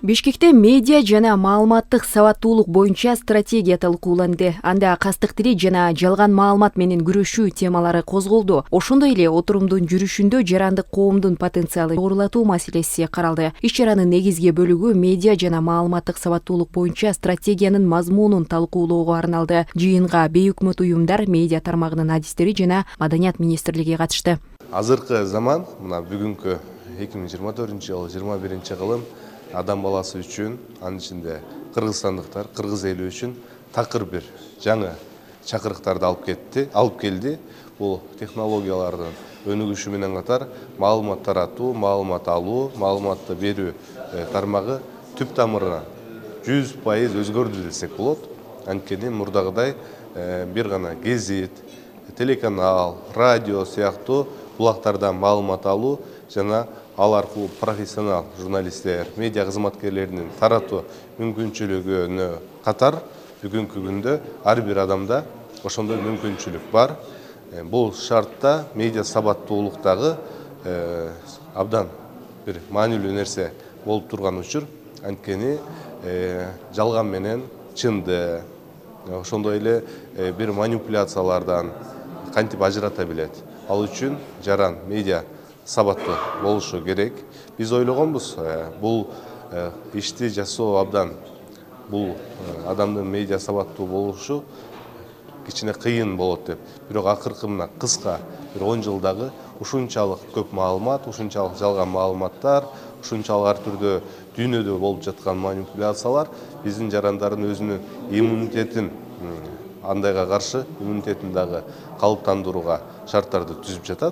Бишкекте медиа жана маалыматтык сабаттуулук боюнча стратегия талкууланды. Анда кастык тили жана жалган маалымат менен күрөшүү темалары козголду. Ошондой эле отурумдун жүрүшүндө жарандык коомдун потенциалын жогорулатуу маселеси каралды. Иш-чаранын негизги бөлүгү медиа жана маалыматтык сабаттуулук боюнча стратегиянын мазмунун талкуулоого арналды. Жыйынга бейөкмөт уюмдар, медиа тармагынын адистери жана Маданият министрлиги катышты. Азыркы заман, мына бүгүнкү 2024-жылы 21-кылым адам баласы үчүн, анын ичинде кыргызстандыктар, кыргыз эли үчүн такыр бир жаңы чакырыктарды алып келди. Бул технологиялардын өнүгүшү менен катар маалымат таратуу, маалымат алуу, маалыматты берүү тармагы түп тамырынан 100% өзгөрдү десек болот. Анткени мурдагыдай бир гана гезит, телеканал, радио сыяктуу булактардан маалымат алуу жана ал аркылуу профессионал журналисттер, медиа кызматкерлеринин таратуу мүмкүнчүлүгүнө катар бүгүнкү күндө ар бир адамда ошондой мүмкүнчүлүк бар. Бул шартта медиа сабаттуулуктагы абдан бир маанилүү нерсе болуп турган учур. Анткени жалган менен чынды, ошондой эле бир манипуляциялардан кантип ажырата билет. Ал үчүн жаран медиа сабаттуу болушу керек. Биз ойлогонбуз, бул ишти жасоо абдан бул адамдын медиа сабаттуу болушу кичине кыйын болот деп. Бирок акыркы мына кыска бир 10 жылдагы ушунчалык көп маалымат, ушунчалык жалган маалыматтар, ушунчалык ар түрдүү дүйнөдө болуп жаткан манипуляциялар биздин жарандардын өзүнүн иммунитетин андайга каршы иммунитетин дагы калыптандырууга шарттарды түзүп жатат.